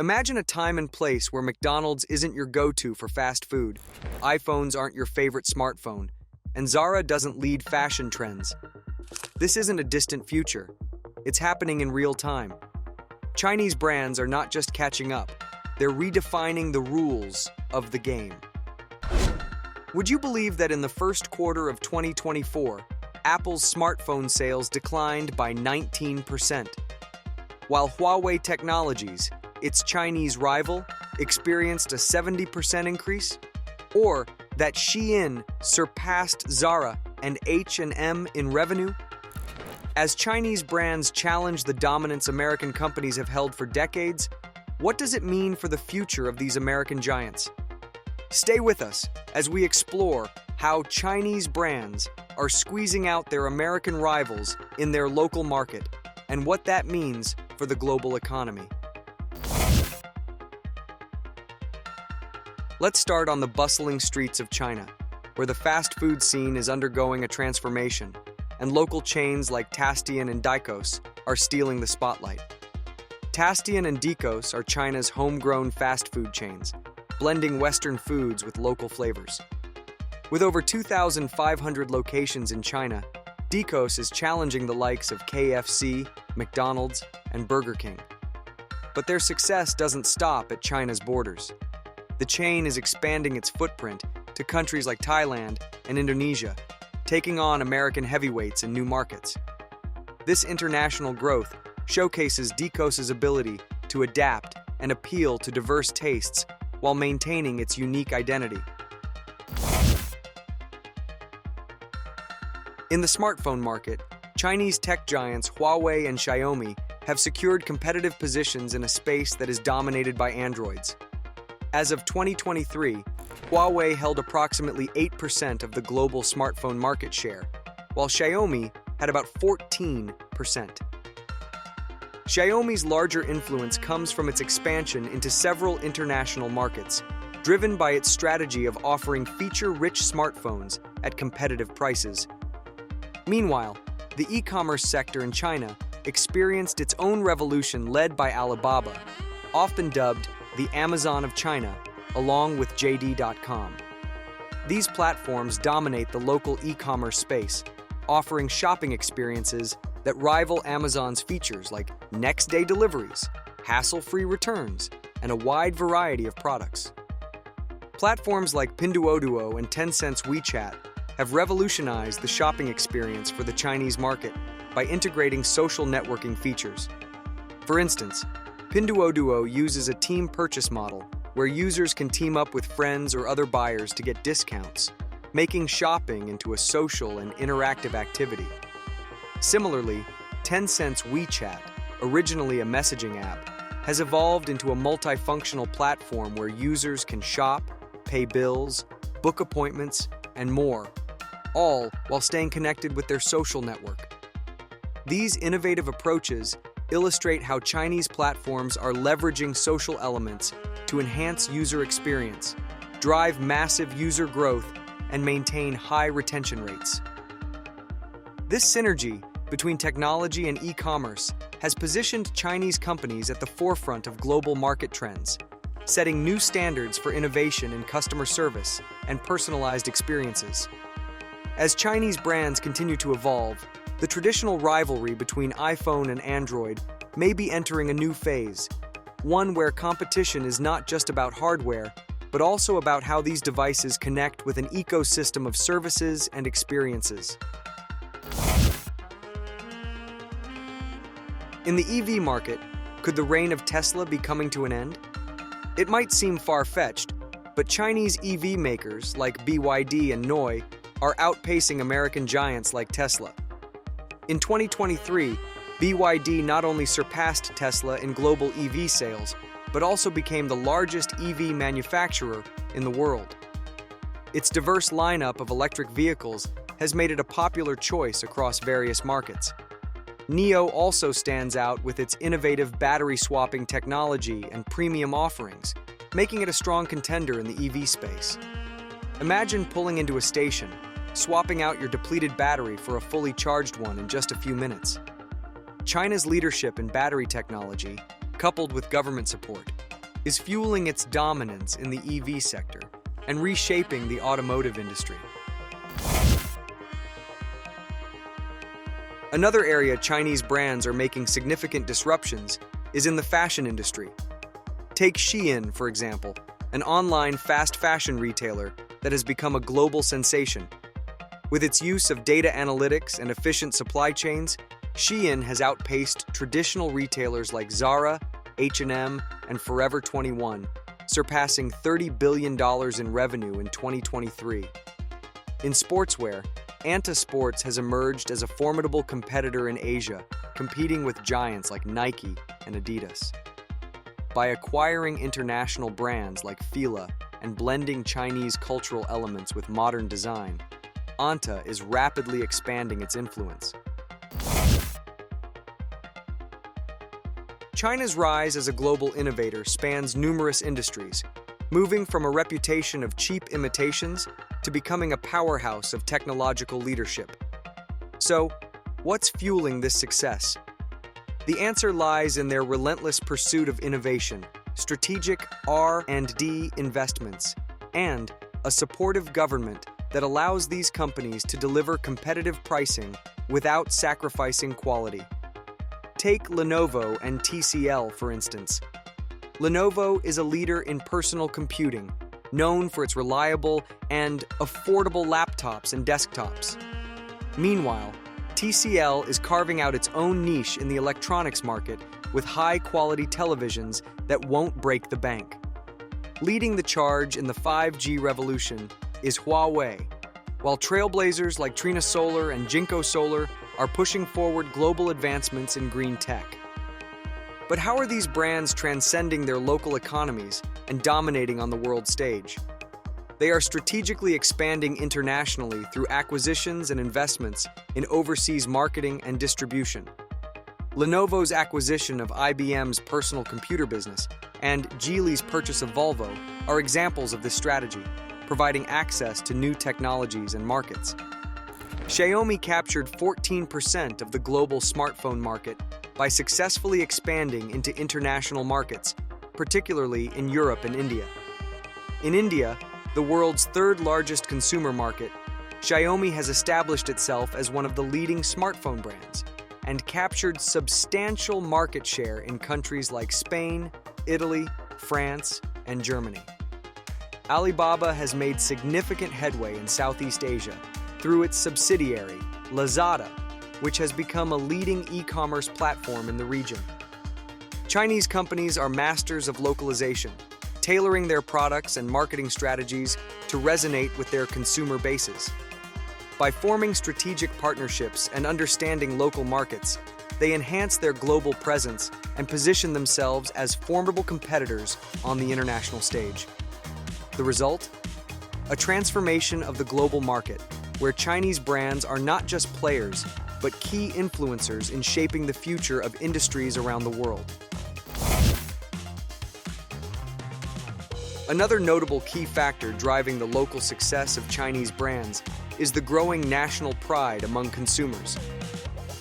Imagine a time and place where McDonald's isn't your go-to for fast food, iPhones aren't your favorite smartphone, and Zara doesn't lead fashion trends. This isn't a distant future. It's happening in real time. Chinese brands are not just catching up, they're redefining the rules of the game. Would you believe that in the first quarter of 2024, Apple's smartphone sales declined by 19%, while Huawei Technologies, its Chinese rival, experienced a 70% increase? Or that Shein surpassed Zara and H&M in revenue? As Chinese brands challenge the dominance American companies have held for decades, what does it mean for the future of these American giants? Stay with us as we explore how Chinese brands are squeezing out their American rivals in their local market and what that means for the global economy. Let's start on the bustling streets of China, where the fast food scene is undergoing a transformation, and local chains like Tastian and Dicos are stealing the spotlight. Tastian and Dicos are China's homegrown fast food chains, blending Western foods with local flavors. With over 2,500 locations in China, Dicos is challenging the likes of KFC, McDonald's, and Burger King. But their success doesn't stop at China's borders. The chain is expanding its footprint to countries like Thailand and Indonesia, taking on American heavyweights in new markets. This international growth showcases Dicos' ability to adapt and appeal to diverse tastes while maintaining its unique identity. In the smartphone market, Chinese tech giants Huawei and Xiaomi have secured competitive positions in a space that is dominated by Androids. As of 2023, Huawei held approximately 8% of the global smartphone market share, while Xiaomi had about 14%. Xiaomi's larger influence comes from its expansion into several international markets, driven by its strategy of offering feature-rich smartphones at competitive prices. Meanwhile, the e-commerce sector in China experienced its own revolution led by Alibaba, often dubbed the Amazon of China, along with JD.com. These platforms dominate the local e-commerce space, offering shopping experiences that rival Amazon's features like next-day deliveries, hassle-free returns, and a wide variety of products. Platforms like Pinduoduo and Tencent's WeChat have revolutionized the shopping experience for the Chinese market by integrating social networking features. For instance, Pinduoduo uses a team purchase model where users can team up with friends or other buyers to get discounts, making shopping into a social and interactive activity. Similarly, Tencent's WeChat, originally a messaging app, has evolved into a multifunctional platform where users can shop, pay bills, book appointments, and more, all while staying connected with their social network. These innovative approaches illustrate how Chinese platforms are leveraging social elements to enhance user experience, drive massive user growth, and maintain high retention rates. This synergy between technology and e-commerce has positioned Chinese companies at the forefront of global market trends, setting new standards for innovation in customer service and personalized experiences. As Chinese brands continue to evolve, the traditional rivalry between iPhone and Android may be entering a new phase, one where competition is not just about hardware, but also about how these devices connect with an ecosystem of services and experiences. In the EV market, could the reign of Tesla be coming to an end? It might seem far-fetched, but Chinese EV makers like BYD and NIO are outpacing American giants like Tesla. In 2023, BYD not only surpassed Tesla in global EV sales, but also became the largest EV manufacturer in the world. Its diverse lineup of electric vehicles has made it a popular choice across various markets. NIO also stands out with its innovative battery swapping technology and premium offerings, making it a strong contender in the EV space. Imagine pulling into a station, swapping out your depleted battery for a fully charged one in just a few minutes. China's leadership in battery technology, coupled with government support, is fueling its dominance in the EV sector and reshaping the automotive industry. Another area Chinese brands are making significant disruptions is in the fashion industry. Take Shein, for example, an online fast fashion retailer that has become a global sensation. With its use of data analytics and efficient supply chains, Shein has outpaced traditional retailers like Zara, H&M, and Forever 21, surpassing $30 billion in revenue in 2023. In sportswear, Anta Sports has emerged as a formidable competitor in Asia, competing with giants like Nike and Adidas. By acquiring international brands like Fila and blending Chinese cultural elements with modern design, Anta is rapidly expanding its influence. China's rise as a global innovator spans numerous industries, moving from a reputation of cheap imitations to becoming a powerhouse of technological leadership. So, what's fueling this success? The answer lies in their relentless pursuit of innovation, strategic R&D investments, and a supportive government that allows these companies to deliver competitive pricing without sacrificing quality. Take Lenovo and TCL, for instance. Lenovo is a leader in personal computing, known for its reliable and affordable laptops and desktops. Meanwhile, TCL is carving out its own niche in the electronics market with high-quality televisions that won't break the bank. Leading the charge in the 5G revolution is Huawei, while trailblazers like Trina Solar and Jinko Solar are pushing forward global advancements in green tech. But how are these brands transcending their local economies and dominating on the world stage? They are strategically expanding internationally through acquisitions and investments in overseas marketing and distribution. Lenovo's acquisition of IBM's personal computer business and Geely's purchase of Volvo are examples of this strategy, providing access to new technologies and markets. Xiaomi captured 14% of the global smartphone market by successfully expanding into international markets, particularly in Europe and India. In India, the world's third-largest consumer market, Xiaomi has established itself as one of the leading smartphone brands and captured substantial market share in countries like Spain, Italy, France, and Germany. Alibaba has made significant headway in Southeast Asia through its subsidiary, Lazada, which has become a leading e-commerce platform in the region. Chinese companies are masters of localization, tailoring their products and marketing strategies to resonate with their consumer bases. By forming strategic partnerships and understanding local markets, they enhance their global presence and position themselves as formidable competitors on the international stage. The result? A transformation of the global market, where Chinese brands are not just players, but key influencers in shaping the future of industries around the world. Another notable key factor driving the local success of Chinese brands is the growing national pride among consumers.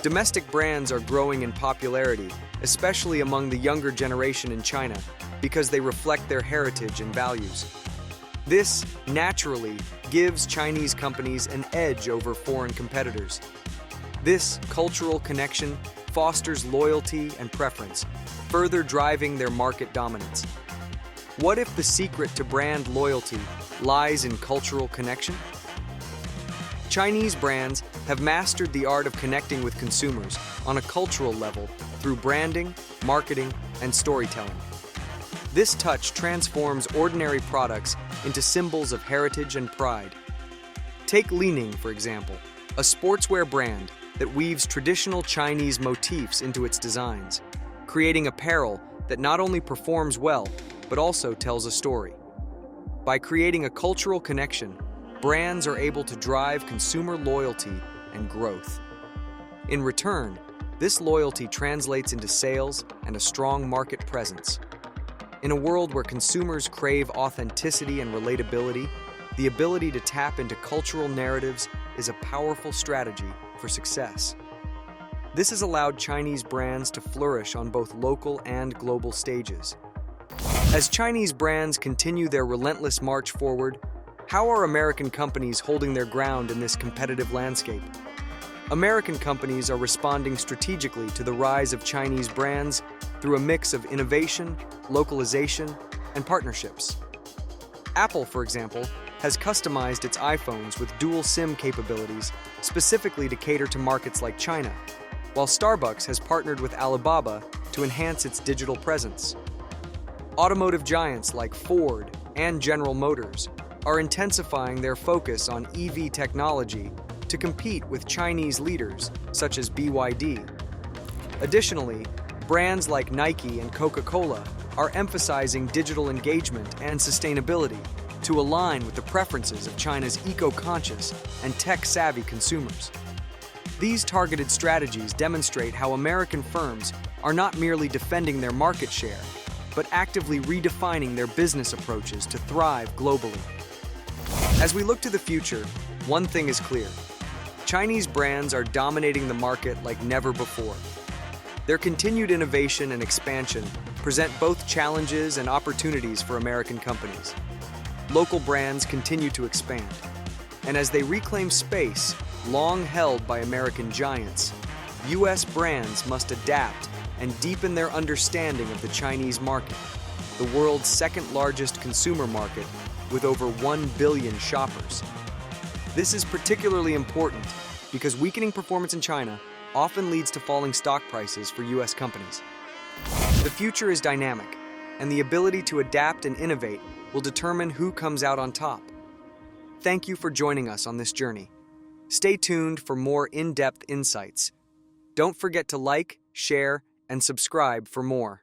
Domestic brands are growing in popularity, especially among the younger generation in China, because they reflect their heritage and values. This, naturally, gives Chinese companies an edge over foreign competitors. This cultural connection fosters loyalty and preference, further driving their market dominance. What if the secret to brand loyalty lies in cultural connection? Chinese brands have mastered the art of connecting with consumers on a cultural level through branding, marketing, and storytelling. This touch transforms ordinary products into symbols of heritage and pride. Take Li-Ning, for example, a sportswear brand that weaves traditional Chinese motifs into its designs, creating apparel that not only performs well, but also tells a story. By creating a cultural connection, brands are able to drive consumer loyalty and growth. In return, this loyalty translates into sales and a strong market presence. In a world where consumers crave authenticity and relatability, the ability to tap into cultural narratives is a powerful strategy for success. This has allowed Chinese brands to flourish on both local and global stages. As Chinese brands continue their relentless march forward, how are American companies holding their ground in this competitive landscape? American companies are responding strategically to the rise of Chinese brands through a mix of innovation, localization, and partnerships. Apple, for example, has customized its iPhones with dual SIM capabilities specifically to cater to markets like China, while Starbucks has partnered with Alibaba to enhance its digital presence. Automotive giants like Ford and General Motors are intensifying their focus on EV technology to compete with Chinese leaders such as BYD. Additionally, brands like Nike and Coca-Cola are emphasizing digital engagement and sustainability to align with the preferences of China's eco-conscious and tech-savvy consumers. These targeted strategies demonstrate how American firms are not merely defending their market share, but actively redefining their business approaches to thrive globally. As we look to the future, one thing is clear. Chinese brands are dominating the market like never before. Their continued innovation and expansion present both challenges and opportunities for American companies. Local brands continue to expand, and as they reclaim space long held by American giants, U.S. brands must adapt and deepen their understanding of the Chinese market, the world's second-largest consumer market with over 1 billion shoppers. This is particularly important because weakening performance in China often leads to falling stock prices for U.S. companies. The future is dynamic, and the ability to adapt and innovate will determine who comes out on top. Thank you for joining us on this journey. Stay tuned for more in-depth insights. Don't forget to like, share, and subscribe for more.